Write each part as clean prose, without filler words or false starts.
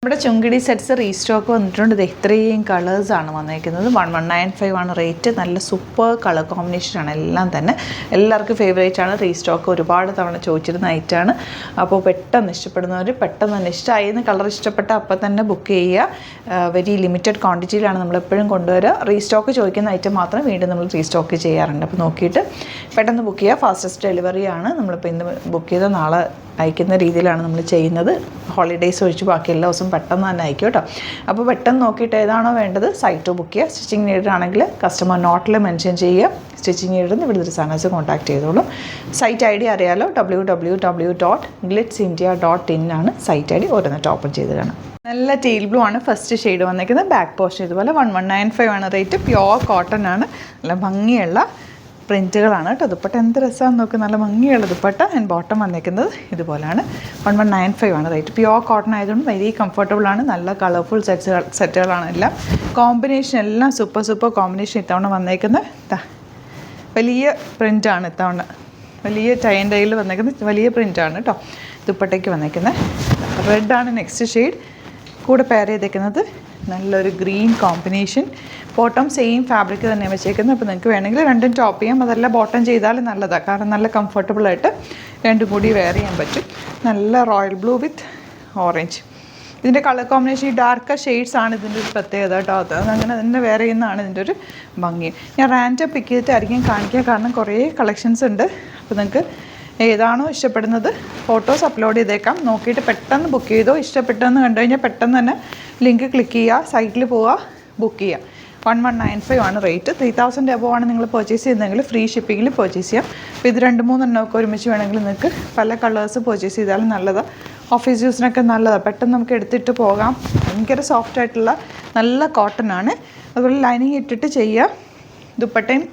നമ്മുടെ chungidi sets restock വന്നിട്ടുണ്ട്. ഇത്രയും കളേഴ്സാണ് വന്നിരിക്കുന്നത്. 1195 ആണ് റേറ്റ്. നല്ല സൂപ്പർ കളർ കോമ്പിനേഷനാണ് എല്ലാം തന്നെ. എല്ലാവർക്കും ഫേവറേറ്റ് ആണ്. റീസ്റ്റോക്ക് ഒരുപാട് തവണ ചോദിച്ചിരുന്ന ഐറ്റമാണ്. അപ്പോൾ പെട്ടെന്ന് ഇഷ്ടപ്പെടുന്നവർ പെട്ടെന്ന് തന്നെ ഇഷ്ടമായിരുന്നു. കളർ ഇഷ്ടപ്പെട്ട അപ്പം തന്നെ ബുക്ക് ചെയ്യുക. വെരി ലിമിറ്റഡ് ക്വാണ്ടിറ്റിയിലാണ് നമ്മളെപ്പോഴും കൊണ്ടുവരിക. റീസ്റ്റോക്ക് ചോദിക്കുന്ന ഐറ്റം മാത്രം വീണ്ടും നമ്മൾ റീസ്റ്റോക്ക് ചെയ്യാറുണ്ട്. അപ്പോൾ നോക്കിയിട്ട് പെട്ടെന്ന് ബുക്ക് ചെയ്യുക. ഫാസ്റ്റസ്റ്റ് ഡെലിവറിയാണ്. നമ്മളിപ്പോൾ ഇന്ന് ബുക്ക് ചെയ്ത നാളെ അയക്കുന്ന രീതിയിലാണ് നമ്മൾ ചെയ്യുന്നത്. ഹോളിഡേയ്സ് ഒഴിച്ച് ബാക്കി എല്ലാ ദിവസവും പെട്ടെന്ന് തന്നെ അയക്കും കേട്ടോ. അപ്പോൾ പെട്ടെന്ന് നോക്കിയിട്ട് ഏതാണോ വേണ്ടത് സൈറ്റ് ബുക്ക് ചെയ്യുക. സ്റ്റിച്ചിങ് നീഡ് ആണെങ്കിൽ കസ്റ്റമർ നോട്ടിൽ മെൻഷൻ ചെയ്യുക. സ്റ്റിച്ചിങ് നീഡിൽ ഇവിടുത്തെ ഡിസൈനേഴ്സ് കോൺടാക്ട് ചെയ്തോളും. സൈറ്റ് ഐ ഡി അറിയാലോ, www.glitzindia.in ആണ് സൈറ്റ് ഐ ഡി. ഓരോന്നിട്ട് ഓപ്പൺ ചെയ്ത് കാണാം. നല്ല ടീൽ ബ്ലൂ ആണ് ഫസ്റ്റ് ഷെയ്ഡ് വന്നിരിക്കുന്നത്. ബാക്ക് പോർഷൻ ഇതുപോലെ 1195 ആണ് റേറ്റ്. പ്യോർ കോട്ടൺ ആണ്. നല്ല ഭംഗിയുള്ള പ്രിൻറ്റുകളാണ് കേട്ടോ. ദുപ്പട്ട എന്ത് രസമാണെന്ന് നോക്കുക. നല്ല ഭംഗിയുള്ള ദുപ്പട്ട. ആൻഡ് ബോട്ടം വന്നിരിക്കുന്നത് ഇതുപോലെയാണ്. 1195 ആണ് റേറ്റ്. പ്യോർ കോട്ടൺ ആയതുകൊണ്ട് വെരി കംഫർട്ടബിൾ ആണ്. നല്ല കളർഫുൾ സെറ്റുകളാണ് എല്ലാം. കോമ്പിനേഷൻ എല്ലാം സൂപ്പർ കോമ്പിനേഷൻ ഇത്തവണ വന്നേക്കുന്നത്. വലിയ പ്രിൻ്റാണ് ഇത്തവണ. വലിയ ടൈ ആൻഡ് ഡൈയിൽ വന്നേക്കുന്നത് വലിയ പ്രിൻ്റാണ് കേട്ടോ. ദുപ്പട്ടയ്ക്ക് വന്നേക്കുന്നത് റെഡാണ് നെക്സ്റ്റ് ഷെയ്ഡ്. കൂടെ പെയർ ചെയ്തേക്കുന്നത് നല്ലൊരു green combination. Bottom same fabric തന്നെ വെച്ചേക്കുന്നത്. അപ്പോൾ നിങ്ങൾക്ക് വേണമെങ്കിൽ രണ്ടും ടോപ്പ് ചെയ്യാം. അതല്ല ബോട്ടം ചെയ്താലും നല്ലതാണ്. കാരണം നല്ല കംഫർട്ടബിളായിട്ട് രണ്ടും കൂടി വെയർ ചെയ്യാൻ പറ്റും. നല്ല റോയൽ ബ്ലൂ വിത്ത് ഓറഞ്ച്. ഇതിൻ്റെ കളർ കോമ്പിനേഷൻ ഈ ഡാർക്ക് ഷെയ്ഡ്സ് ആണ് ഇതിൻ്റെ ഒരു പ്രത്യേകത കേട്ടോ. അതങ്ങനെ തന്നെ വെയർ ചെയ്യുന്നതാണ് ഇതിൻ്റെ ഒരു ഭംഗി. ഞാൻ റാൻഡ് പിക്ക് ചെയ്തിട്ടായിരിക്കും കാണിക്കുക. കാരണം കുറേ കളക്ഷൻസ് ഉണ്ട്. അപ്പോൾ നിങ്ങൾക്ക് ഏതാണോ ഇഷ്ടപ്പെടുന്നത് ഫോട്ടോസ് അപ്ലോഡ് ചെയ്തേക്കാം. നോക്കിയിട്ട് പെട്ടെന്ന് ബുക്ക് ചെയ്തോ. ഇഷ്ടപ്പെട്ടെന്ന് കണ്ടു കഴിഞ്ഞാൽ പെട്ടെന്ന് തന്നെ ലിങ്ക് ക്ലിക്ക് ചെയ്യുക. സൈറ്റിൽ പോവുക, ബുക്ക് ചെയ്യുക. 1195 ആണ് റേറ്റ്. 3000 എബോ ആണ് നിങ്ങൾ പർച്ചേസ് ചെയ്യുന്നതെങ്കിൽ ഫ്രീ ഷിപ്പിങ്ങിൽ പർച്ചേസ് ചെയ്യാം. അപ്പോൾ ഇത് 2-3 എണ്ണമൊക്കെ ഒരുമിച്ച് വേണമെങ്കിൽ നിങ്ങൾക്ക് പല കളേഴ്സ് പർച്ചേസ് ചെയ്താലും നല്ലതാണ്. ഓഫീസ് യൂസിനൊക്കെ നല്ലതാണ്. പെട്ടെന്ന് നമുക്ക് എടുത്തിട്ട് പോകാം. ഭയങ്കര സോഫ്റ്റ് ആയിട്ടുള്ള നല്ല കോട്ടൺ ആണ്. അതുപോലെ ലൈനിങ് ഇട്ടിട്ട് ചെയ്യുക. ദുപ്പട്ടയും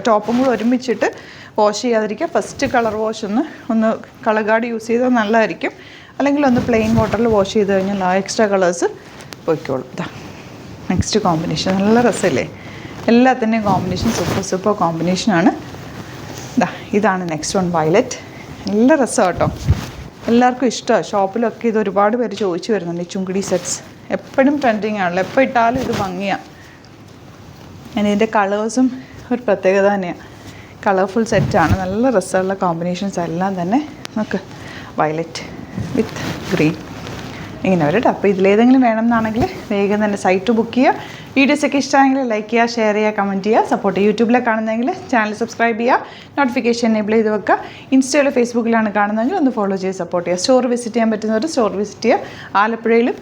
ടോപ്പും കൂടെ ഒരുമിച്ചിട്ട് വാഷ് ചെയ്യാതിരിക്കുക. ഫസ്റ്റ് കളർ വാഷ് ഒന്ന് കളർ ഗാർഡ് യൂസ് ചെയ്താൽ നല്ലതായിരിക്കും. അല്ലെങ്കിൽ ഒന്ന് പ്ലെയിൻ വാട്ടറിൽ വാഷ് ചെയ്ത് കഴിഞ്ഞാൽ ആ എക്സ്ട്രാ കളേഴ്സ് പോയിക്കോളും. ഇതാ നെക്സ്റ്റ് കോമ്പിനേഷൻ. നല്ല രസമല്ലേ? എല്ലാത്തിൻ്റെയും കോമ്പിനേഷൻ സൂപ്പർ കോമ്പിനേഷനാണ്. ഇതാണ് നെക്സ്റ്റ് വൺ, വയലറ്റ്. നല്ല രസമാണ് കേട്ടോ. എല്ലാവർക്കും ഇഷ്ടമാണ്. ഷോപ്പിലൊക്കെ ഇത് ഒരുപാട് പേര് ചോദിച്ചു വരുന്നുണ്ട്. ഈ ചുങ്കിടി സെറ്റ്സ് എപ്പോഴും ട്രെൻഡിങ് ആണല്ലോ. എപ്പോൾ ഇട്ടാലും ഇത് ഭംഗിയാണ്. ഇതിൻ്റെ കളേഴ്സും ഒരു പ്രത്യേകത തന്നെയാണ്. കളർഫുൾ സെറ്റാണ്. നല്ല രസമുള്ള കോമ്പിനേഷൻസ് എല്ലാം തന്നെ. നമുക്ക് വയലറ്റ് വിത്ത് ഗ്രീൻ ഇങ്ങനെ വരും കേട്ടോ. അപ്പോൾ ഇതിലേതെങ്കിലും വേണമെന്നാണെങ്കിൽ വേഗം തന്നെ സൈറ്റ് ബുക്ക് ചെയ്യുക. വീഡിയോസൊക്കെ ഇഷ്ടമായെങ്കിൽ ലൈക്ക് ചെയ്യുക, ഷെയർ ചെയ്യുക, കമൻറ്റ് ചെയ്യുക, സപ്പോർട്ട് ചെയ്യുക. യൂട്യൂബിലെ കാണുന്നതെങ്കിൽ ചാനൽ സബ്സ്ക്രൈബ് ചെയ്യുക, നോട്ടിഫിക്കേഷൻ എനേബിൾ ചെയ്ത് വെക്കുക. ഇൻസ്റ്റയിലോ ഫേസ്ബുക്കിലാണ് കാണുന്നതെങ്കിൽ ഒന്ന് ഫോളോ ചെയ്ത് സപ്പോർട്ട് ചെയ്യുക. സ്റ്റോർ വിസിറ്റ് ചെയ്യാൻ പറ്റുന്നവർ സ്റ്റോർ വിസിറ്റ് ചെയ്യുക. ആലപ്പുഴയിലും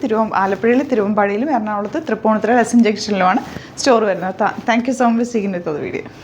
തിരുവമ്പാടിയിലും എറണാകുളത്ത് തൃപ്പൂണിത്തുറ എസ് എൻ ജംഗ്ഷനിലുമാണ് സ്റ്റോർ വരുന്നത്. Thank you so much. സീക്കിൻ വിത്ത് വീഡിയോ.